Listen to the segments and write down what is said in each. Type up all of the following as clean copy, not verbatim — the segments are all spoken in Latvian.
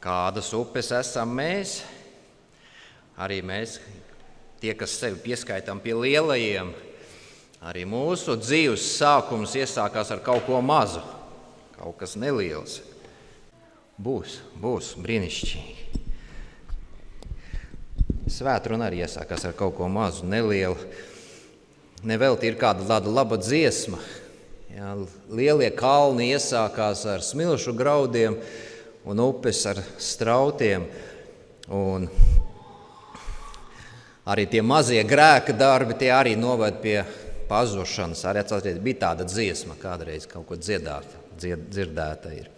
Kādas upes esam mēs? Arī mēs, tie, kas sevi pieskaitām pie lielajiem, arī mūsu dzīves sākums iesākās ar kaut ko mazu, kaut kas neliels. Būs brīnišķīgi. Svētruna arī iesākās ar kaut ko mazu, nelielu. Nevelti ir kāda tāda laba dziesma. Jā, lielie kalni iesākās ar smilšu graudiem un upes ar strautiem. Un arī tie mazie grēka darbi, tie arī noved pie pazušanas. Arī atcerieties, bija tāda dziesma, kādreiz kaut ko dzirdēta ir.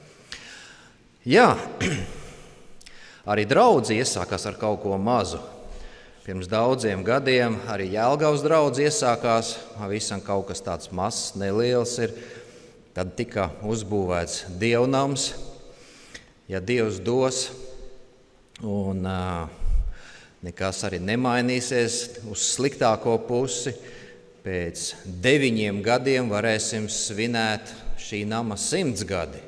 Jā, arī draudzi iesākās ar kaut ko mazu. Pirms daudziem gadiem arī Jelgavas draudzi iesākās, visam kaut kas tāds mazs, neliels ir. Tad tika uzbūvēts dievnams, ja Dievs dos, un nekas arī nemainīsies uz sliktāko pusi. Pēc 9 gadiem varēsim svinēt šī nama 100 gadi.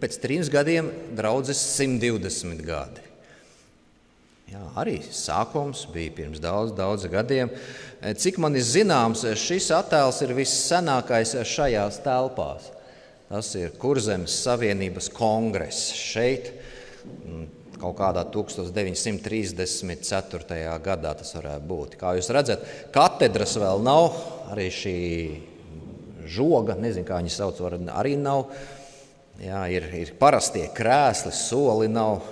Pēc 3 gadiem draudzes 120 gadi. Jā, arī sākums bija pirms daudz gadiem. Cik man ir zināms, šis attēls ir vissenākais šajās telpās. Tas ir Kurzemes Savienības kongress šeit, kaut kādā 1934. gadā tas varētu būt. Kā jūs redzat, katedras vēl nav, arī šī žoga, nezinu, kā viņi sauc, arī nav. Jā, ir parastie krēsli, soli nav.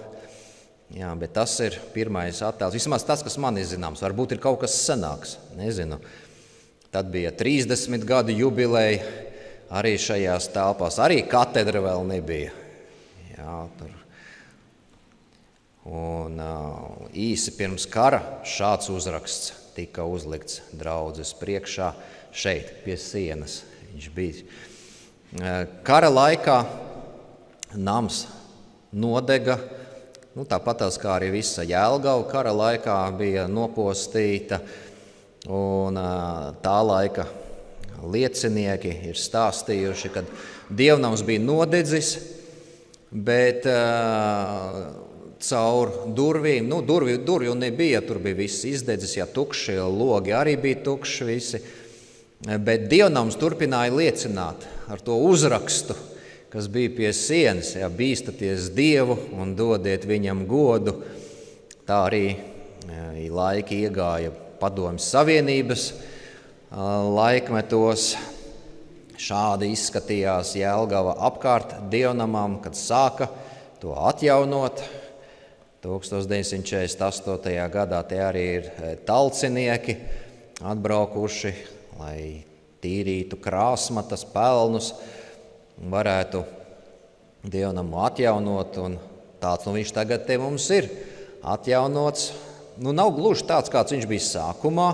Jā, bet tas ir pirmais attēls. Vismaz tas, kas man ir zināms, varbūt ir kaut kas senāks, nezinu. Tad bija 30 gadu jubileja arī šajās telpās. Arī katedra vēl nebija. Jā, tur. Un īsi pirms kara šāds uzraksts tika uzlikts draudzes priekšā šeit, pie sienas. Viņš bija. Kara laikā nams nodega. Tāpat kā arī visa Jelgava kara laikā bija nopostīta, un tā laika liecinieki ir stāstījuši, ka dievnams bija nodedzis, bet caur durvīm, durvju nebija, tur bija viss izdedzis, ja tukši, logi arī bija tukši visi, bet dievnams turpināja liecināt ar to uzrakstu, kas bija pie sienas, ja bīstaties Dievu un dodiet viņam godu. Tā arī laiki iegāja Padomju Savienības laikmetos. Šādi izskatījās Jelgava apkārt dievnamam, kad sāka to atjaunot. 1948. gadā tie arī ir talcinieki atbraukuši, lai tīrītu krāsmatas, pelnus, varētu dievnamu atjaunot, un tāds viņš tagad te mums ir atjaunots. Nav gluži tāds, kāds viņš bija sākumā.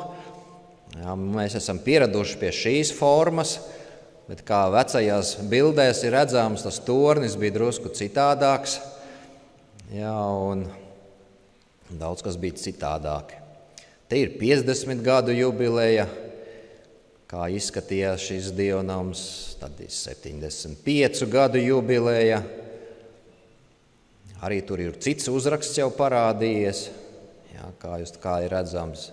Jā, mēs esam pieraduši pie šīs formas, bet kā vecajās bildēs ir redzams, tas tornis bija drusku citādāks. Jā, un daudz kas bija citādāk. Te ir 50 gadu jubileja, kā izskatījās šis dievnams, tad ir 75 gadu jubileja. Arī tur ir cits uzraksts jau parādījies, jā, kā ir redzams.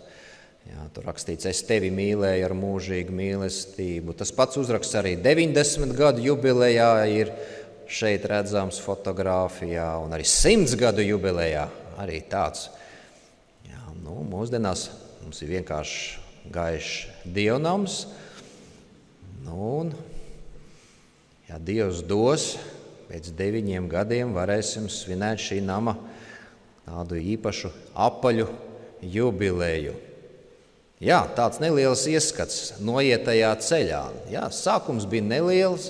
Jā, tur rakstīts, es tevi mīlēju ar mūžīgu mīlestību. Tas pats uzraksts arī 90 gadu jubilejā ir šeit redzams fotogrāfijā, un arī 100 gadu jubilejā arī tāds. Jā, mūsdienās mums ir vienkārši gaišs dievnams, un, ja Dievs dos, pēc 9 gadiem varēsim svinēt šī nama tādu īpašu apaļu jubileju. Jā, tāds neliels ieskats noietajā ceļā. Jā, sākums bija neliels,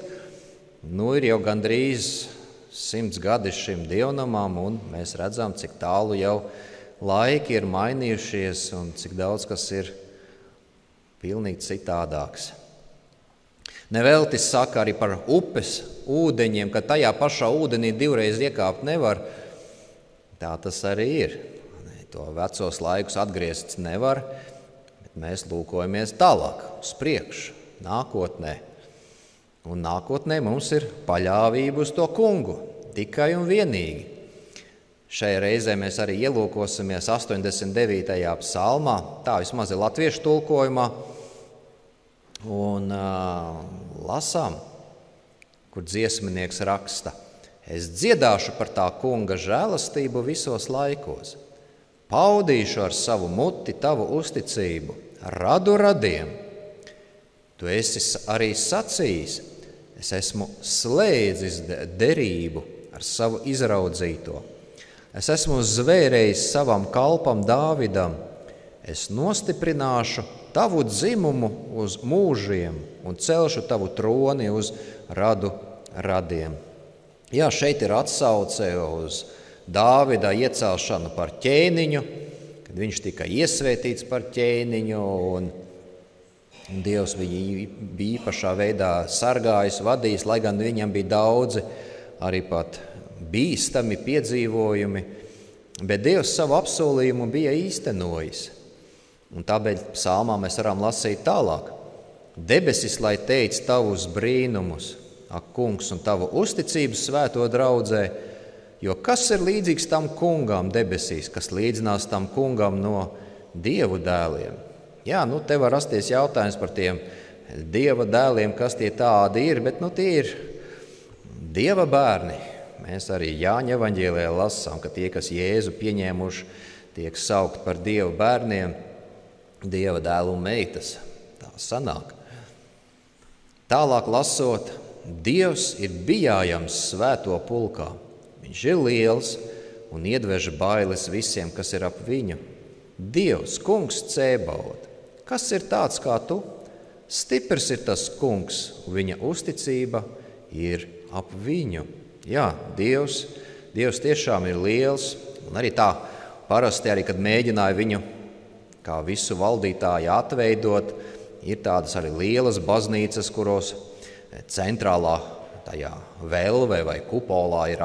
ir jau gandrīz 100 gadi šim dievnamam, un mēs redzam, cik tālu jau laiki ir mainījušies un cik daudz kas ir pilnīgi citādāks. Nevelti saka arī par upes ūdeņiem, ka tajā pašā ūdenī 2 reizes iekāpt nevar. Tā tas arī ir. To vecos laikus atgriezts nevar, bet mēs lūkojamies tālāk, uz priekšu, nākotnē. Un nākotnē mums ir paļāvība uz to kungu. tikai un vienīgi. Šajā reizē mēs arī ielūkosimies 89. psalmā, tā vismaz ir latviešu tulkojumā, un lasām, kur dziesminieks raksta: Es dziedāšu par tā kunga žēlastību visos laikos, paudīšu ar savu muti tavu uzticību, radu radiem. Tu esi arī sacījis, es esmu slēdzis derību ar savu izraudzīto. Es esmu zvērējis savam kalpam Dāvidam. Es nostiprināšu tavu dzimumu uz mūžiem un celšu tavu troni uz radu radiem. Jā, šeit ir atsauce uz Dāvida iecelšanu par ķēniņu, kad viņš tika iesvētīts par ķēniņu, un Dievs viņu bija īpašā veidā sargājis, vadījis, lai gan viņam bija daudzi arī pat bīstami piedzīvojumi, bet Dievs savu apsolījumu bija īstenojis. Un tāpēc psalmā mēs varam lasīt tālāk. Debesis, lai teic tavus brīnumus, ak, kungs, un tavu uzticību svēto draudzē, jo kas ir līdzīgs tam kungam debesīs, kas līdzinās tam kungam no dievu dēliem? Jā, te var rasties jautājums par tiem dieva dēliem, kas tie tādi ir, bet tie ir dieva bērni. Mēs arī Jāņa evaņģēlijā lasām, ka tie, kas Jēzu pieņēmuši, tiek saukt par dievu bērniem, dieva dēlu un meitas. Tā sanāk. Tālāk lasot, Dievs ir bijājams svēto pulkā. Viņš ir liels un iedvež bailes visiem, kas ir ap viņu. Dievs, kungs Cēbaot, kas ir tāds kā tu? Stiprs ir tas kungs, un viņa uzticība ir ap viņu. Jā, Dievs tiešām ir liels, un arī tā parasti, arī, kad mēģināja viņu kā visu valdītāju atveidot, ir tādas arī lielas baznīcas, kuros centrālā tajā velvē vai kupolā ir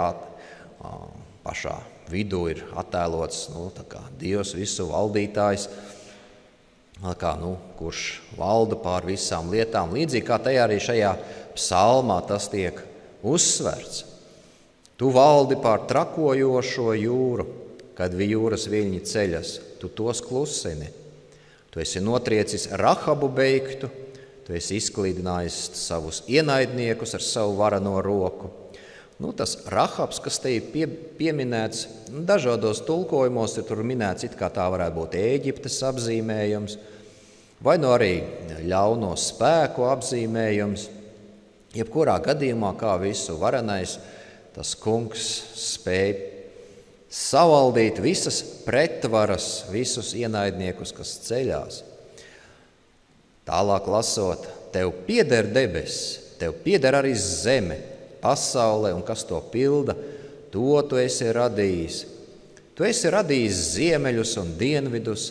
pašā vidū ir attēlots tā kā Dievs visu valdītājs, kurš valda pār visām lietām. Līdzīgi kā tajā arī šajā psalmā tas tiek uzsverts. Tu valdi pār trakojošo jūru, kad jūras viļņi ceļas, tu tos klusini. Tu esi notriecis Rahabu beigtu, tu esi izklīdinājis savus ienaidniekus ar savu varano roku. Tas Rahabs, kas te ir pieminēts, dažādos tulkojumos ir tur minēts, it kā tā varētu būt Ēģiptes apzīmējums, vai arī ļauno spēku apzīmējums. Jebkurā gadījumā, kā visu varenais, tas kungs spēj savaldīt visas pretvaras, visus ienaidniekus, kas ceļās. Tālāk lasot, tev pieder debesis, tev pieder arī zeme, pasaule un kas to pilda, to tu esi radījis. Tu esi radījis ziemeļus un dienvidus,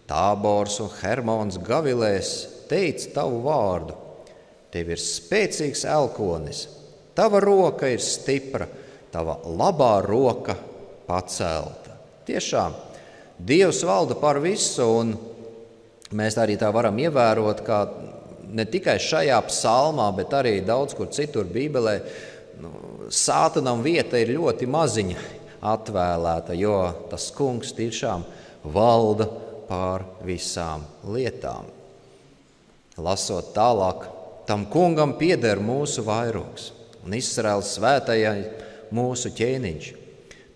Tābors un Hermons gavilēs, teic tavu vārdu. Tev ir spēcīgs elkonis, tava roka ir stipra, tava labā roka pacelta. Tiešām, Dievs valda par visu, un mēs arī tā varam ievērot, ka ne tikai šajā psalmā, bet arī daudz kur citur Bībelē, Sātanam vieta ir ļoti maziņa atvēlēta, jo tas kungs tiešām valda pār visām lietām. Lasot tālāk, tam kungam pieder mūsu vairogs un Izraēlas svētajai mūsu ķēniņš.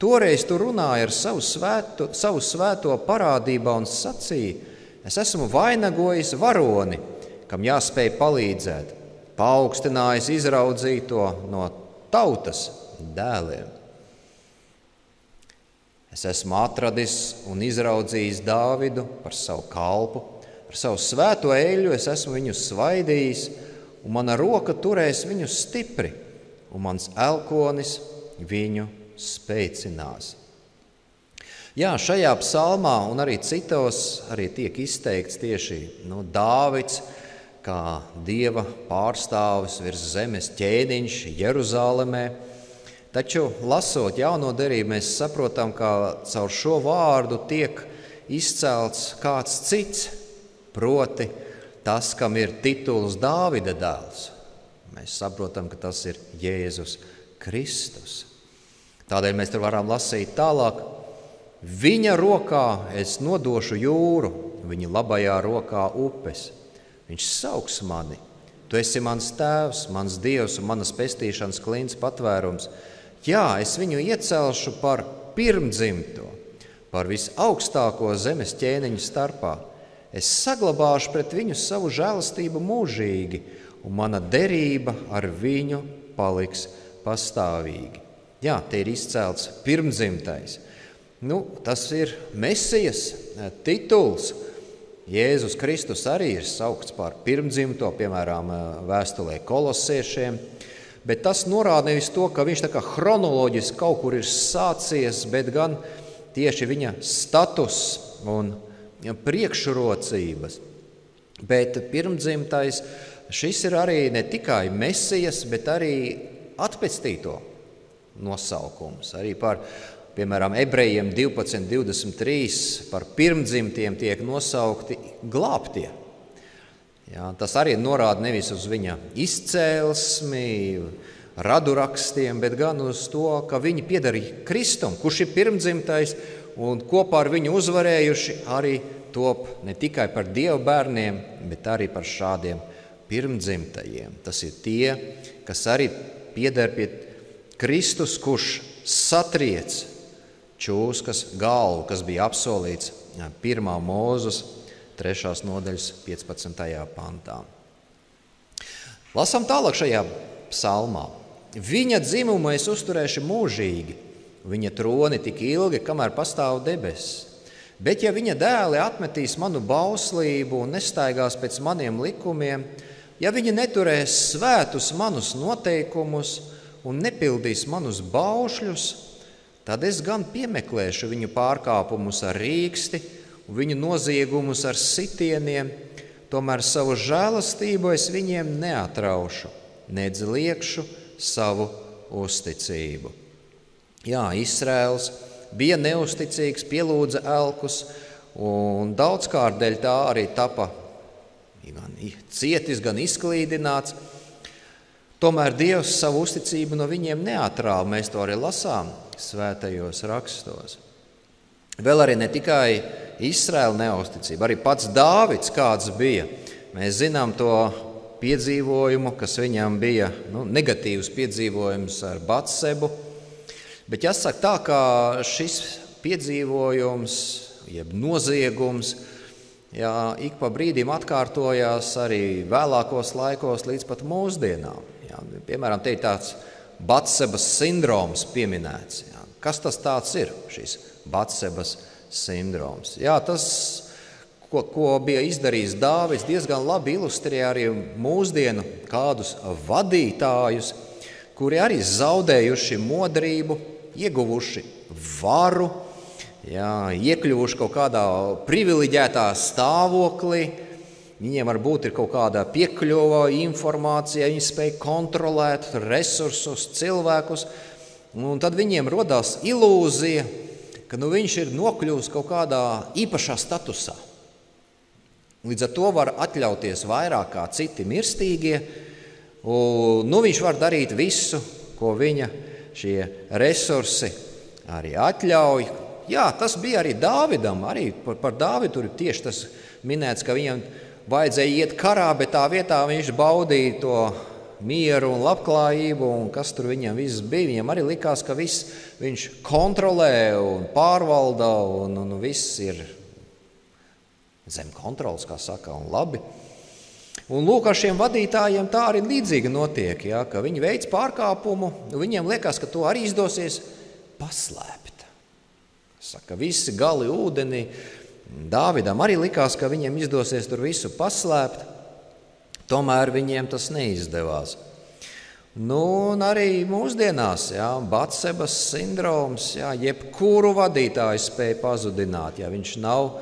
Toreiz tu runāji ar savu svēto parādībā un sacīji, es esmu vainagojis varoni, kam jāspēj palīdzēt, paaugstinājis izraudzīto no tautas dēliem. Es esmu atradis un izraudzījis Dāvidu par savu kalpu, ar savu svēto eļļu es esmu viņu svaidījis, un mana roka turēs viņu stipri, un mans elkonis viņu spēcinās. Jā, šajā psalmā un arī citos arī tiek izteikts tieši Dāvids, kā Dieva pārstāvis virs zemes ķēniņš Jeruzālemē. Taču, lasot jauno derību, mēs saprotam, ka caur šo vārdu tiek izcelts kāds cits, proti tas, kam ir tituls Dāvida dēls. Mēs saprotam, ka tas ir Jēzus Kristus. Tādēļ mēs tur varam lasīt tālāk. Viņa rokā es nodošu jūru, viņa labajā rokā upes. Viņš sauks mani. Tu esi mans tēvs, mans dievs un manas pestīšanas klints patvērums. Jā, es viņu iecelšu par pirmdzimto, par visaugstāko zemes ķēniņu starpā. Es saglabāšu pret viņu savu žēlastību mūžīgi, un mana derība ar viņu paliks pastāvīgi. Jā, te ir izcelts pirmdzimtais. Tas ir Mesijas tituls. Jēzus Kristus arī ir saukts par pirmdzimto, piemēram, vēstulē Kolosiešiem. Bet tas norāda nevis to, ka viņš tā kā chronoloģiski kaut kur ir sācies, bet gan tieši viņa status un priekšrocības. Bet pirmdzimtais, šis ir arī ne tikai Mesijas, bet arī atpestīto nosaukums. Arī par, piemēram, Ebrejiem 12:23 par pirmdzimtiem tiek nosaukti glābtie. Jā, tas arī norāda nevis uz viņa izcēlesmi, radurakstiem, bet gan uz to, ka viņi pieder Kristum, kurš ir pirmdzimtais, un kopā ar viņu uzvarējuši arī top ne tikai par Dieva bērniem, bet arī par šādiem pirmdzimtajiem. Tas ir tie, kas arī pieder pie Kristus, kurš satriec čūskas galvu, kas bija apsolīts 1. Mūzes 3. nodaļas 15. pantā. Lasām tālāk šajā psalmā. Viņa dzimumu es uzturēšu mūžīgi, viņa troni tik ilgi, kamēr pastāv debesis. Bet ja viņa dēli atmetīs manu bauslību un nestaigās pēc maniem likumiem, ja viņi neturēs svētus manus noteikumus un nepildīs manus baušļus, tad es gan piemeklēšu viņu pārkāpumus ar rīksti un viņu noziegumus ar sitieniem, tomēr savu žēlastību es viņiem neatraušu, nedz liekšu savu uzticību. Jā, Izraels bija neusticīgs, pielūdza elkus, un daudzkārt dēļ tā arī tapa gan cietis, gan izklīdināts. Tomēr Dievs savu uzticību no viņiem neatrāva. Mēs to arī lasām svētajos rakstos. Vēl arī ne tikai Izraēla neusticība, arī pats Dāvids kāds bija. Mēs zinām to piedzīvojumu, kas viņam bija negatīvs piedzīvojums ar Batsebu. Bet jāsaka tā, ka šis piedzīvojums, jeb noziegums, ik pa brīdim atkārtojās arī vēlākos laikos līdz pat mūsdienām. Piemēram, te ir tāds Batsebas sindroms pieminēts. Kas tas tāds ir, šis Batsebas sindroms? Tas, ko bija izdarījis Dāvids, diezgan labi ilustrē arī mūsdienu kādus vadītājus, kuri arī zaudējuši modrību, ieguvuši varu, iekļuvuši kaut kādā privileģētā stāvoklī. Viņiem varbūt ir kaut kāda piekļuva informācija, viņi spēj kontrolēt resursus, cilvēkus, un tad viņiem rodās ilūzija, ka viņš ir nokļuvis kaut kādā īpašā statusā. Līdz ar to var atļauties vairāk kā citi mirstīgie, un viņš var darīt visu, ko viņa šie resursi arī atļauj. Jā, tas bija arī Dāvidam, arī par Dāvidu tur tieši tas minēts, ka viņam vajadzēja iet karā, bet tā vietā viņš baudīja to mieru un labklājību, un kas tur viņam viss bija. Viņam arī likās, ka viss viņš kontrolē un pārvalda, un viss ir zem kontrolas, kā saka, un labi. Un lūk, ar šiem vadītājiem tā arī līdzīgi notiek, ka viņi veic pārkāpumu, un viņiem liekas, ka to arī izdosies paslēpt. Saka, visi gali ūdenī. Dāvidam arī likās, ka viņiem izdosies tur visu paslēpt, tomēr viņiem tas neizdevās. Un arī mūsdienās, Batsebas sindroms, jebkuru vadītāju spēja pazudināt, ja viņš nav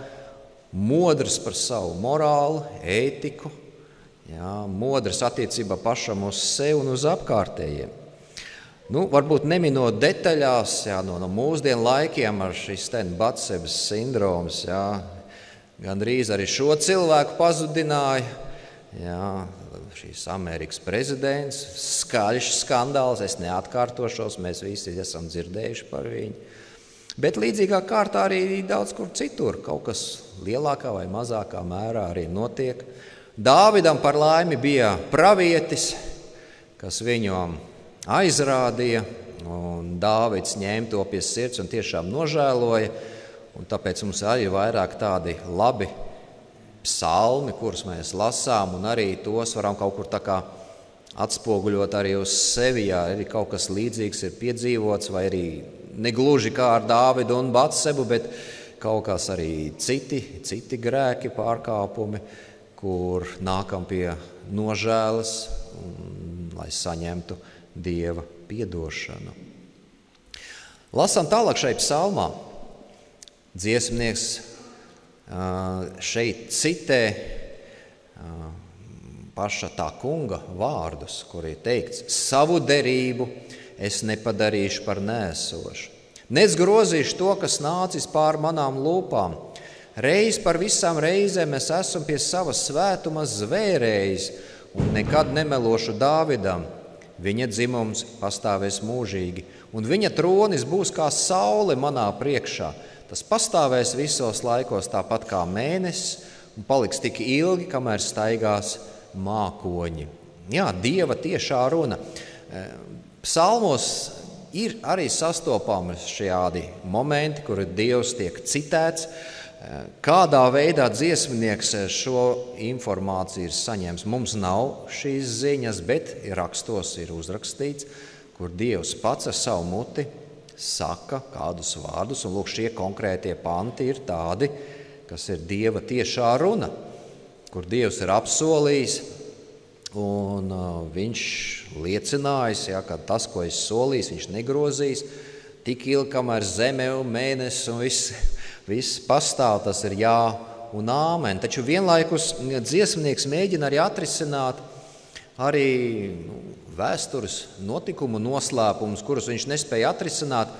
modrs par savu morālu, ētiku, modrs attiecībā pašam uz sevi un uz apkārtējiem. Varbūt neminot detaļās, no mūsdienu laikiem ar šis Batsebas sindroms, gandrīz arī šo cilvēku pazudināja, Jā, šīs Amerikas prezidents, skaļš skandāls, es neatkārtošos, mēs visi esam dzirdējuši par viņu. Bet līdzīgā kārtā arī daudz kur citur, kaut kas lielākā vai mazākā mērā arī notiek. Dāvidam par laimi bija pravietis, kas viņam aizrādīja, un Dāvids ņēma to pie sirds un tiešām nožēloja, un tāpēc mums arī vairāk tādi labi psalmi, kurus mēs lasām, un arī tos varam kaut kur tā kā atspoguļot arī uz sevi, ja arī kaut kas līdzīgs ir piedzīvots, vai arī negluži kā ar Dāvidu un Batsebu, bet kaut kas arī citi grēki, pārkāpumi, kur nākam pie nožēlas, lai saņemtu Dieva piedošanu. Lasām tālāk šai psalmā. Dziesmnieks šeit citē paša tā kunga vārdus, kur ir teikts: savu derību es nepadarīšu par nēsošu. Nec grozīšu to, kas nācis pār manām lūpām. Reiz par visām reizēm es esmu pie savas svētuma zvērējis un nekad nemelošu Dāvidam. Viņa dzimums pastāvēs mūžīgi, un viņa tronis būs kā saule manā priekšā. Tas pastāvēs visos laikos tāpat kā mēnesis un paliks tik ilgi, kamēr staigās mākoņi. Jā, Dieva tiešā runa. Psalmos ir arī sastopami šādi momenti, kur Dievs tiek citēts. Kādā veidā dziesmnieks šo informāciju ir saņēmis? Mums nav šīs ziņas, bet rakstos ir uzrakstīts, kur Dievs pats ar savu muti saka kādus vārdus, un lūk, šie konkrētie panti ir tādi, kas ir Dieva tiešā runa, kur Dievs ir apsolījis, un viņš liecinājis, ja, ka tas, ko es solījis, viņš negrozīs, tik ilgi, kamēr zeme un mēnesis un viss pastāv, tas ir jā un āmen. Taču vienlaikus dziesmnieks mēģina arī atrisināt arī vēstures notikumu noslēpumus, kurus viņš nespēja atrisināt.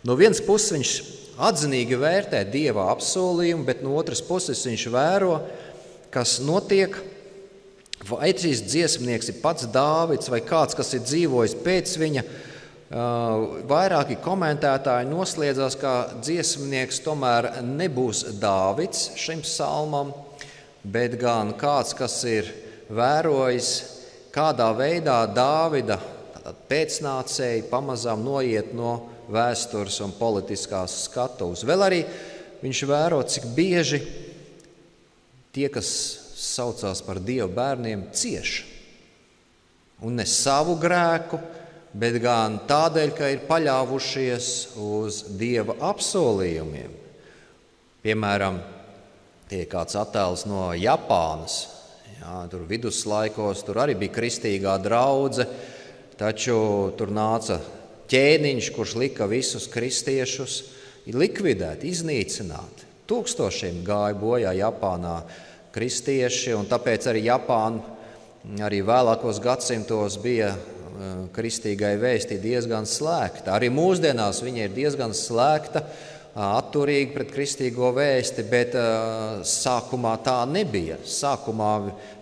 No vienas puses viņš atzinīgi vērtē Dieva apsolījumu, bet no otras puses viņš vēro, kas notiek. Vai šis dziesmnieks ir pats Dāvids vai kāds, kas ir dzīvojis pēc viņa. Vairāki komentētāji nosliedzās, ka dziesmnieks tomēr nebūs Dāvids šim psalmam, bet gan kāds, kas ir vērojis, kādā veidā Dāvida pēcnācēji pamazām noiet no vēstures un politiskās skatuves. Vēl arī viņš vēro, cik bieži tie, kas saucās par Dieva bērniem, cieš. Un ne savu grēku, bet gan tādēļ, ka ir paļāvušies uz Dieva apsolījumiem. Piemēram, tie kāds attēls no Japānas. Jā, tur viduslaikos tur arī bija kristīgā draudze, taču tur nāca ķēniņš, kurš lika visus kristiešus likvidēt, iznīcināt. Tūkstošiem gāja bojā Japānā kristieši, un tāpēc arī Japāna arī vēlākos gadsimtos bija kristīgai vēstī diezgan slēgta. Arī mūsdienās viņa ir diezgan slēgta, atturīgi pret kristīgo vēsti, bet sākumā tā nebija. Sākumā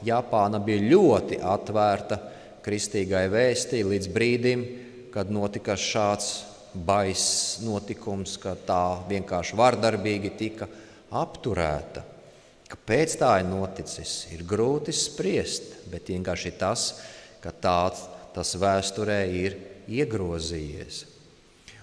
Japāna bija ļoti atvērta kristīgai vēstī līdz brīdim, kad notika šāds baiss notikums, ka tā vienkārši vardarbīgi tika apturēta. Kāpēc tā ir noticis, ir grūti spriest, bet vienkārši tas, ka tas vēsturē ir iegrozījies.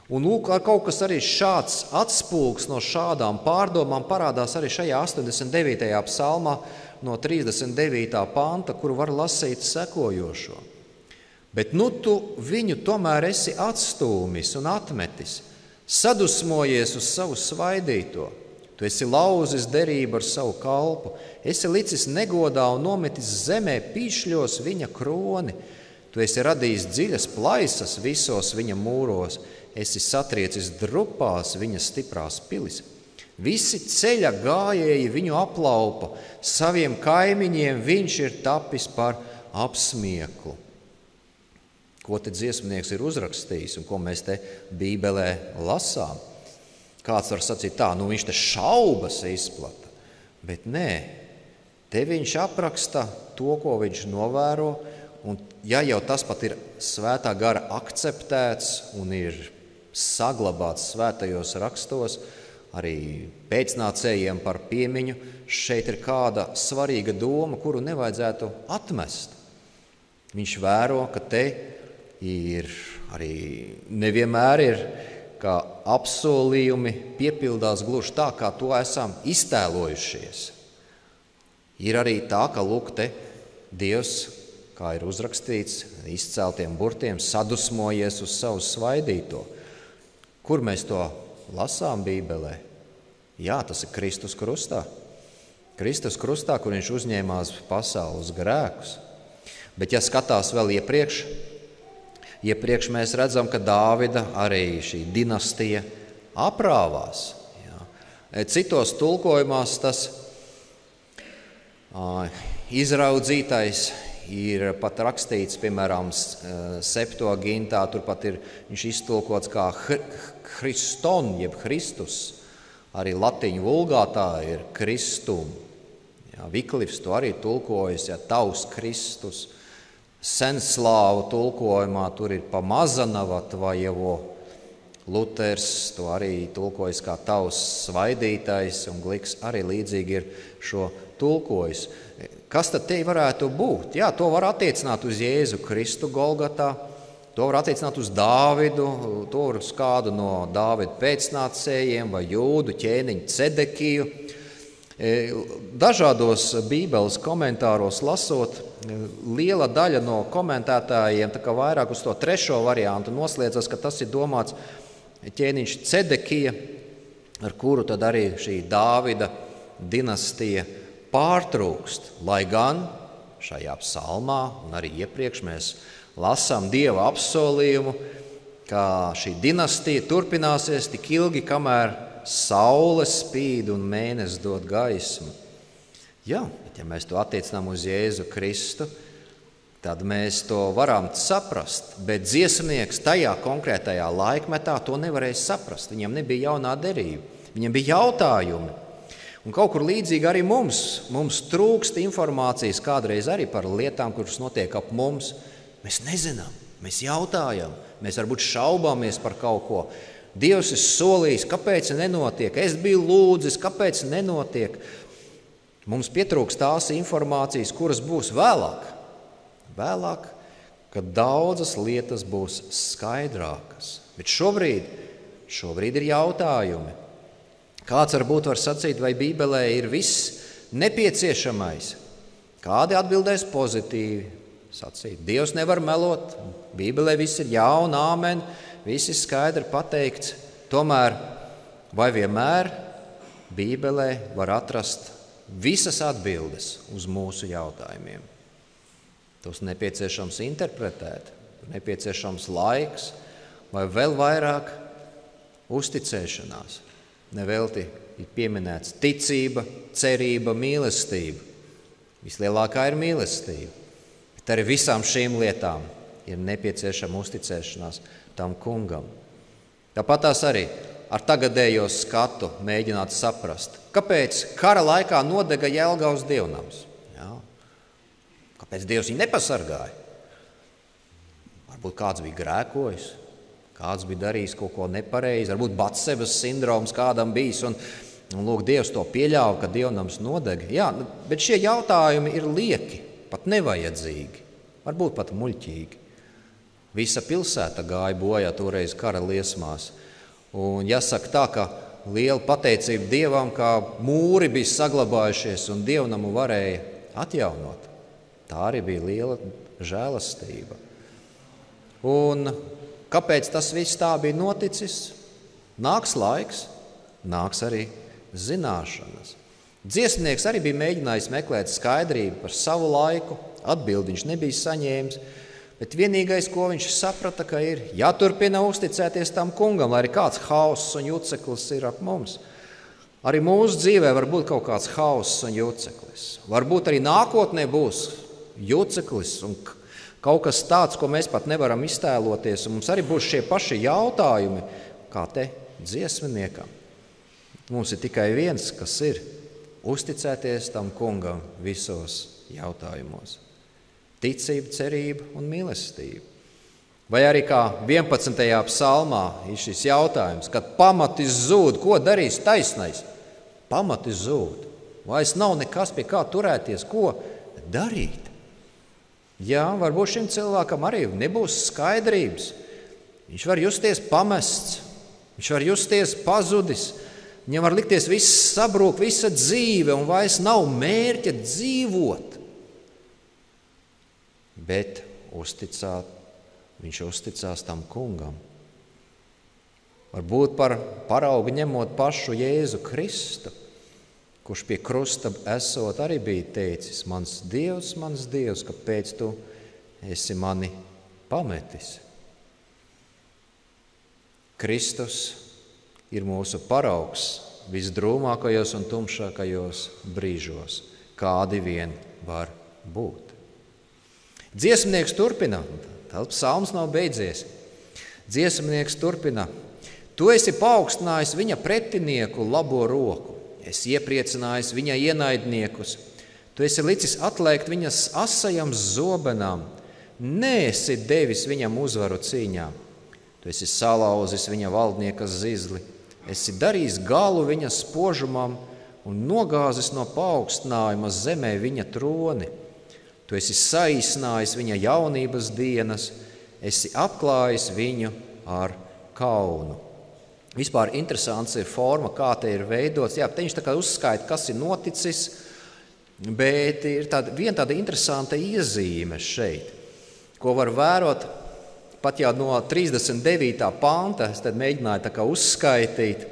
Un lūk, kaut kas arī šāds atspulgs no šādām pārdomām parādās arī šajā 89. psalmā no 39. panta, kuru var lasīt sekojošo. Bet nu tu viņu tomēr esi atstūmis un atmetis, sadusmojies uz savu svaidīto. Tu esi lauzis derību ar savu kalpu, esi licis negodā un nometis zemē pīšļos viņa kroni. Tu esi radījis dziļas plaisas visos viņa mūros, esi satriecis drupās viņa stiprās pilis. Visi ceļa gājēji viņu aplaupa, saviem kaimiņiem viņš ir tapis par apsmieklu. Ko te dziesmnieks ir uzrakstījis un ko mēs te Bībelē lasām? Kāds var sacīt tā, viņš te šaubas izplata, bet nē, Te viņš apraksta to, ko viņš novēro, un ja jau tas pat ir svētā gara akceptēts un ir saglabāts svētajos rakstos, arī pēcnācējiem par piemiņu, šeit ir kāda svarīga doma, kuru nevajadzētu atmest. Viņš vēro, ka te ir arī nevienmēr ir, kā apsolījumi piepildās gluži tā, kā to esam iztēlojušies. Ir arī tā, ka lūk te Dievs, kā ir uzrakstīts, izceltiem burtiem sadusmojies uz savu svaidīto. Kur mēs to lasām Bībelē? Jā, tas ir Kristus krustā. Kristus krustā, kur viņš uzņēmās pasaules grēkus. Bet ja skatās vēl iepriekš mēs redzam, ka Dāvida arī šī dinastija aprāvās. Jā. Citos tulkojumās tas izraudzītais ir pat rakstīts, piemēram, Septuagintā, turpat ir viņš iztulkots kā Christon, jeb Kristus. Arī latiņu vulgātā ir Kristum. Jā, Viklifs to arī tulkojas, ja tavs Kristus. Senslāvu tulkojumā tur ir pamazanava tvajevo. Luters to arī tulkojas kā tavs svaidītais, un Gliks arī līdzīgi ir šo tulkojis. Kas tad te varētu būt? Jā, to var attiecināt uz Jēzu Kristu Golgatā, to var attiecināt uz Dāvidu, to var uz kādu no Dāvida pēcnācējiem vai jūdu ķēniņu Cedekiju. Dažādos Bībeles komentāros lasot, liela daļa no komentētājiem tā kā vairāk uz to trešo variantu noslēdzas, ka tas ir domāts ķēniņš Cedekija, ar kuru tad arī šī Dāvida dinastija pārtrūkst. Lai gan šajā psalmā un arī iepriekš mēs lasām Dieva apsolījumu, ka šī dinastija turpināsies tik ilgi, kamēr saule spīd un mēnesis dod gaismu. Jā, ja mēs to attiecinām uz Jēzu Kristu, tad mēs to varam saprast, bet dziesmnieks tajā konkrētajā laikmetā to nevarēja saprast. Viņam nebija jaunā derība, viņam bija jautājumi. Un kaut kur līdzīgi arī mums trūkst informācijas kādreiz arī par lietām, kuras notiek ap mums. Mēs nezinām, mēs jautājam, mēs varbūt šaubāmies par kaut ko. Dievs ir solījis, kāpēc nenotiek? Es biju lūdzis, kāpēc nenotiek? Mums pietrūkst tās informācijas, kuras būs vēlāk. Vēlāk, kad daudzas lietas būs skaidrākas. Bet šobrīd ir jautājumi. Kāds varbūt var sacīt, vai Bībelē ir viss nepieciešamais? Kādi atbildēs pozitīvi? Sacīt, Dievs nevar melot, Bībelē viss ir jauna, āmen, viss ir skaidri pateikts. Tomēr vai vienmēr Bībelē var atrast visas atbildes uz mūsu jautājumiem? Tos nepieciešams interpretēt, nepieciešams laiks vai vēl vairāk uzticēšanās. Nevelti ir pieminēts ticība, cerība, mīlestība. Vislielākā ir mīlestība. Bet arī visām šīm lietām ir nepieciešama uzticēšanās tam kungam. Tāpat tās arī ar tagadējo skatu mēģināt saprast, kāpēc kara laikā nodega Jelgavas dievnams. Jā. Kāpēc Dievs viņu nepasargāja? Varbūt kāds bija grēkojis, kāds bija darījis kaut ko nepareizi, varbūt Batsebas sindroms kādam bijis, un lūk, Dievs to pieļāva, ka dievnams nodega. Jā, bet šie jautājumi ir lieki, pat nevajadzīgi, varbūt pat muļķīgi. Visa pilsēta gāja bojā toreiz kara liesmās. Un jāsaka tā, ka liela pateicība Dievam, kā mūri bija saglabājušies un dievnamu varēja atjaunot. Tā arī bija liela žēlastība. Un kāpēc tas viss tā bija noticis? Nāks laiks, nāks arī zināšanas. Dziesmnieks arī bija mēģinājis meklēt skaidrību par savu laiku, atbildi viņš nebija saņēmis, bet vienīgais, ko viņš saprata, ka ir jāturpina uzticēties tam kungam, lai arī kāds hauss un juceklis ir ap mums. Arī mūsu dzīvē var būt kaut kāds hauss un juceklis. Varbūt arī nākotnē būs juceklis un kaut kas tāds, ko mēs pat nevaram iztēloties, un mums arī būs šie paši jautājumi, kā te dziesminiekam. Mums ir tikai viens, kas ir uzticēties tam kungam visos jautājumos. Ticība, cerība un mīlestība. Vai arī kā 11. psalmā ir šis jautājums, kad pamati zūd, ko darīs taisnais? Pamati zūd. Vairs nav nekas, pie kā turēties, ko darīt. Jā, varbūt šim cilvēkam arī nebūs skaidrības. Viņš var justies pamests, viņš var justies pazudis, viņam var likties viss sabrūk, visa dzīve un vairs nav mērķa dzīvot. Bet viņš uzticās tam kungam. Varbūt par paraugu ņemot pašu Jēzu Kristu, kurš pie krusta esot arī bija teicis: mans Dievs, kāpēc tu esi mani pametis? Kristus ir mūsu paraugs visdrūmākajos un tumšākajos brīžos, kādi vien var būt. Dziesmnieks turpina, psalms nav beidzies. Dziesmnieks turpina: tu esi paaugstinājis viņa pretinieku labo roku, esi iepriecinājis viņa ienaidniekus, tu esi licis atliekt viņas asajam zobenām, neesi devis viņam uzvaru cīņā, tu esi salauzis viņa valdnieka zizli, esi darījis galu viņa spožumam un nogāzis no paaugstinājuma zemē viņa troni. Tu esi saīsinājis viņa jaunības dienas, esi apklājis viņu ar kaunu. Vispār interesants ir forma, kā te ir veidots. Jā, te viņš tā kā uzskaita, kas ir noticis, bet ir viena tāda interesanta iezīme šeit, ko var vērot pat jau no 39. panta. Es tad mēģināju tā kā uzskaitīt,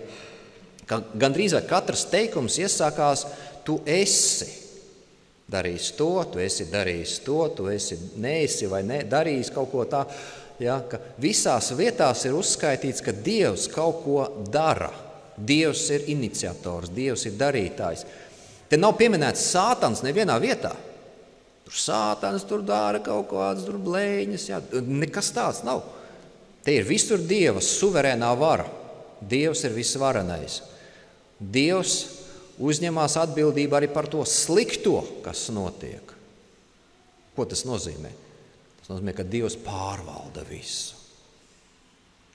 ka gandrīz vai katrs teikums iesākās: tu esi darījis to, tu esi darījis to, tu esi neesi vai ne, darījis kaut ko tā. Ja, ka visās vietās ir uzskaitīts, ka Dievs kaut ko dara. Dievs ir iniciators, Dievs ir darītājs. Te nav pieminēts Sātans nevienā vietā. Tur Sātans tur dara kaut kādas blēņas. Ja. Nekas tāds nav. Te ir visur Dieva suverēnā vara. Dievs ir visvarenais. Dievs uzņemās atbildību arī par to slikto, kas notiek. Ko tas nozīmē? Tas nozīmē, ka Dievs pārvalda visu.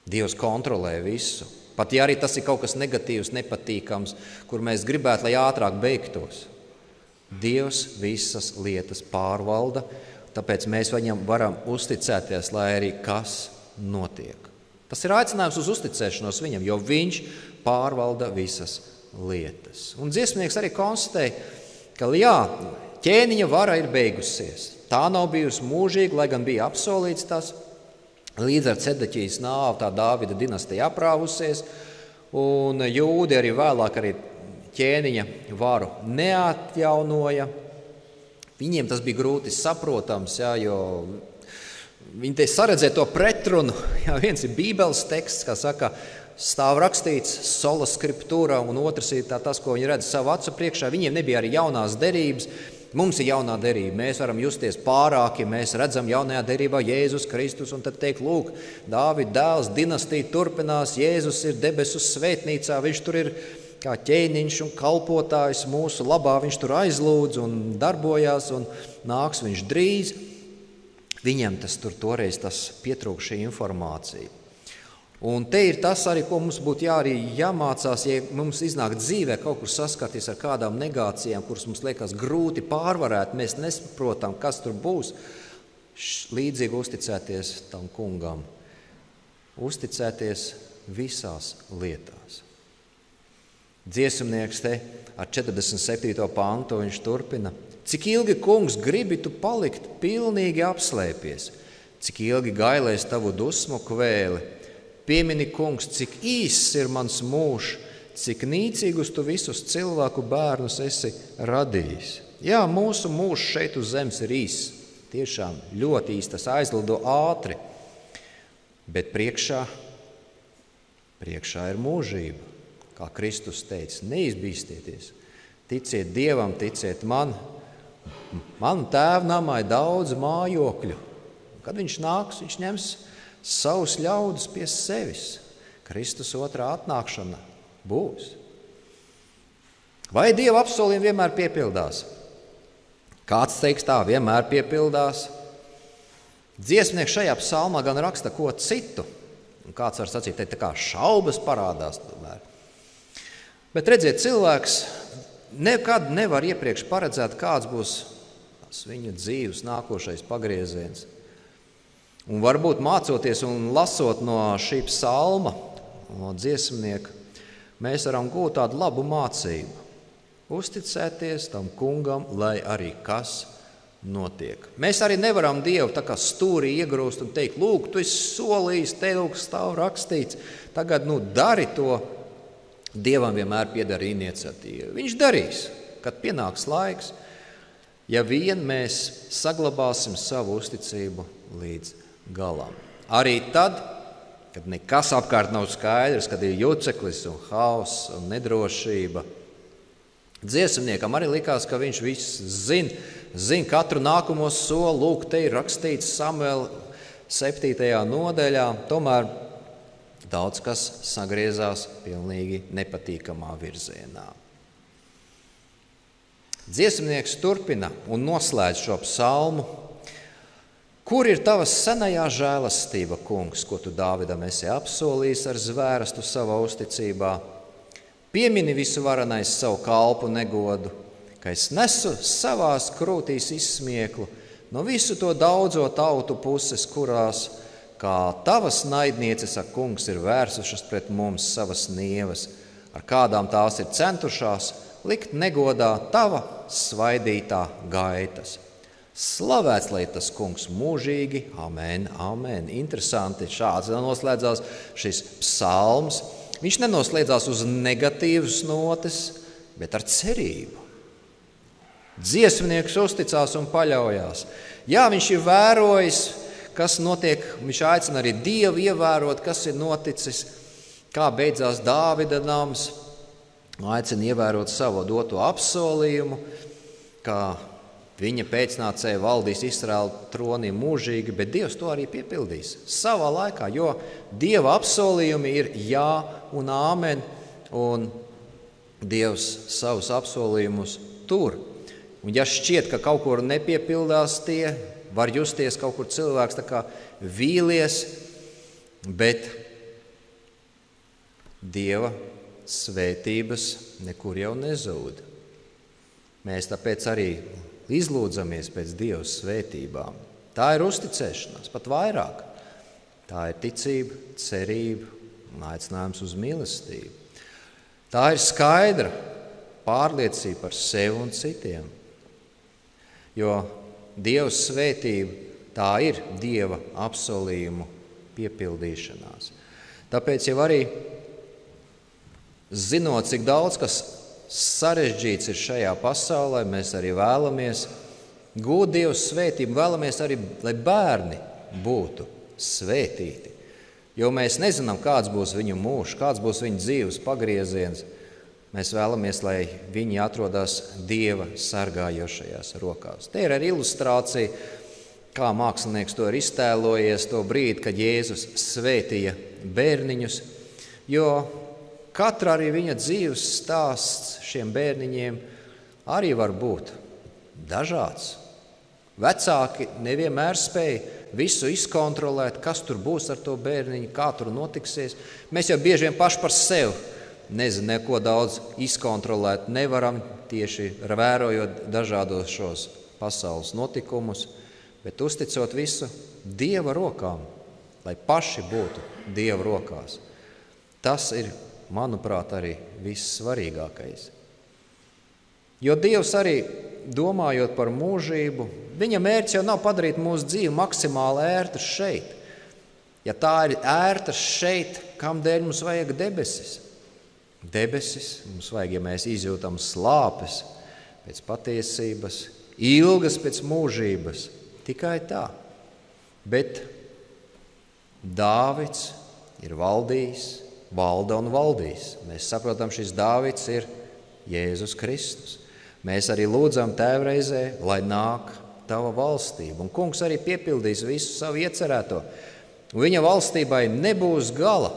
Dievs kontrolē visu. Pat ja arī tas ir kaut kas negatīvs, nepatīkams, kur mēs gribētu, lai ātrāk beigtos. Dievs visas lietas pārvalda, tāpēc mēs viņam varam uzticēties, lai arī kas notiek. Tas ir aicinājums uz uzticēšanos viņam, jo viņš pārvalda visas lietas. Un dziesmnieks arī konstatēja, ka jā, ķēniņa vara ir beigusies. Tā nav bijusi mūžīga, lai gan bija apsolīts tas. Līdz ar Cedeķijas nāvi tā Dāvida dinastija aprāvusies, un jūdi arī vēlāk arī ķēniņa varu neatjaunoja. Viņiem tas bija grūti saprotams, jā, jo viņi te saredzēja to pretrunu. Jā, viens ir Bībeles teksts, kā saka, stāv rakstīts sola scriptura, un otrs ir tas, ko viņi redz savu acu priekšā. Viņiem nebija arī jaunās derības. Mums ir jaunā derība. Mēs varam justies pārāki, mēs redzam jaunajā derībā Jēzus Kristus, un tad teikt, lūk, Dāvida dēls, dinastija turpinās, Jēzus ir debesu svētnīcā, viņš tur ir kā ķēniņš un kalpotājs mūsu labā, viņš tur aizlūdz un darbojās, un nāks viņš drīz. Viņiem tas tur toreiz pietrūk šī informācija. Un te ir tas arī, ko mums būtu jāmācās, ja mums iznāk dzīvē kaut kur saskarties ar kādām negācijām, kuras mums liekas grūti pārvarēt, mēs nesaprotam, kas tur būs. Līdzīgi uzticēties tam kungam. Uzticēties visās lietās. Dziesmnieks te ar 47. pantu viņš turpina. Cik ilgi, kungs, gribi tu palikt pilnīgi apslēpies? Cik ilgi gailēs tavu dusmu kvēli? Piemini, kungs, cik īss ir mans mūžs, cik nīcīgus tu visus cilvēku bērnus esi radījis. Jā, mūsu mūžs šeit uz zemes ir īss, tiešām ļoti īss, tas aizlido ātri, bet priekšā ir mūžība. Kā Kristus teica, neizbīstieties, ticiet Dievam, ticiet man. Man tēva namā ir daudz mājokļu. Kad viņš nāks, viņš ņems savus ļaudis pie sevis. Kristus otrā atnākšana būs. Vai Dieva apsolījumi vienmēr piepildās? Kāds teiks tā, vienmēr piepildās. Dziesmnieks šajā psalmā gan raksta ko citu. Un kāds var sacīt, te tā kā šaubas parādās tomēr. Bet redziet, cilvēks nekad nevar iepriekš paredzēt, kāds būs viņa dzīves nākošais pagrieziens. Un varbūt mācoties un lasot no šī psalma, no dziesmnieka, mēs varam gūt tādu labu mācību. Uzticēties tam kungam, lai arī kas notiek. Mēs arī nevaram Dievu tā kā stūrī iegrūst un teikt, lūk, tu esi solījis, te lūk stāv rakstīts, tagad dari to. Dievam vienmēr pieder iniciatīva. Viņš darīs, kad pienāks laiks, ja vien mēs saglabāsim savu uzticību līdz galam. Arī tad, kad nekas apkārt nav skaidrs, kad ir juceklis un hauss un nedrošība. Dziesmniekam arī likās, ka viņš viss zina katru nākamo soli. Lūk, te ir rakstīts Samuela 7. nodaļā. Tomēr daudz kas sagriezās pilnīgi nepatīkamā virzienā. Dziesmnieks turpina un noslēdz šo psalmu. Kur ir tava senajā žēlastība, kungs, ko tu Dāvidam esi apsolījis ar zvērestu savā uzticībā? Piemini visu varenais savu kalpu negodu, ka es nesu savās krūtīs izsmieklu no visu to daudzo tautu puses, kurās, kā tavas naidnieces, kungs, ir vērsušas pret mums savas nievas, ar kādām tās ir centušās likt negodā tava svaidītā gaitas. Slavēts, lai tas kungs mūžīgi, amen, amen. Interesanti, šāds noslēdzās šis psalms. Viņš nenoslēdzās uz negatīvas notes, bet ar cerību. Dziesmnieks uzticās un paļaujās. Jā, viņš ir vērojis, kas notiek, viņš aicina arī Dievu ievērot, kas ir noticis, kā beidzās Dāvida nams, aicina ievērot savu doto apsolījumu, kā viņa pēcnācēji valdīs Izraēlu tronī mūžīgi, bet Dievs to arī piepildīs savā laikā, jo Dieva apsolījumi ir jā un āmen, un Dievs savus apsolījumus tur. Un ja šķiet, ka kaut kur nepiepildās tie, var justies kaut kur cilvēks tā kā vīlies, bet Dieva svētības nekur jau nezūd. Mēs tāpēc arī izlūdzamies pēc Dieva svētībām. Tā ir uzticēšanās, pat vairāk. Tā ir ticība, cerība un aicinājums uz mīlestību. Tā ir skaidra pārliecība par sevi un citiem. Jo Dieva svētība tā ir Dieva apsolījumu piepildīšanās. Tāpēc jau arī zinot, cik daudz kas sarežģīts ir šajā pasaulē, mēs arī vēlamies gūt Dieva svētību, vēlamies arī, lai bērni būtu svētīti. Jo mēs nezinām, kāds būs viņu mūžs, kāds būs viņu dzīves pagrieziens. Mēs vēlamies, lai viņi atrodas Dieva sargājošajās rokās. Te ir arī ilustrācija, kā mākslinieks to ir iztēlojies, to brīdi, kad Jēzus svētīja bērniņus, jo katra arī viņa dzīves stāsts šiem bērniņiem arī var būt dažāds. Vecāki nevienmēr spēja visu izkontrolēt, kas tur būs ar to bērniņu, kā tur notiksies. Mēs jau bieži vien paši par sevi nezinu, neko daudz izkontrolēt nevaram, tieši vērojot dažādos šos pasaules notikumus, bet uzticot visu Dieva rokām, lai paši būtu Dieva rokās. Tas ir, manuprāt, arī vissvarīgākais. Jo Dievs arī, domājot par mūžību, viņa mērķis jau nav padarīt mūsu dzīvi maksimāli ērtu šeit. Ja tā ir ērta šeit, kamdēļ mums vajag debesis? Debesis mums vajag, ja mēs izjūtam slāpes pēc patiesības, ilgas pēc mūžības. Tikai tā. Bet Dāvids ir valdījis, valda un valdīs. Mēs saprotam, šis Dāvids ir Jēzus Kristus. Mēs arī lūdzam Tēvreizē, lai nāk tava valstība. Un kungs arī piepildīs visu savu iecerēto. Un viņa valstībai nebūs gala.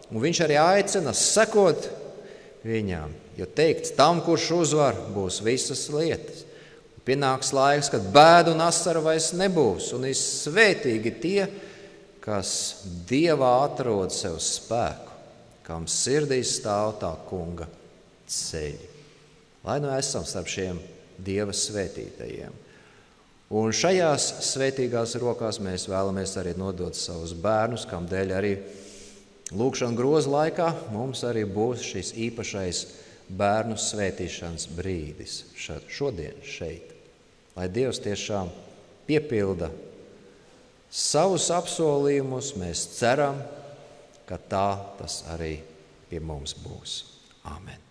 Un viņš arī aicina sekot viņām. Jo teikts, tam, kurš uzvar, būs visas lietas. Pienāks laiks, kad bēdu un asaru vairs nebūs, un ir svētīgi tie, kas Dievā atrod sev spēku, kam sirdī stāv tā kunga ceļi. Lai nu esam starp šiem Dieva svētītajiem. Un šajās svētīgās rokās mēs vēlamies arī nodot savus bērnus, kam dēļ arī lūkšana groza laikā mums arī būs šis īpašais bērnu svētīšanas brīdis šodien šeit. Lai Dievs tiešām piepilda savus apsolījumus, mēs ceram, ka tā tas arī pie mums būs. Āmen.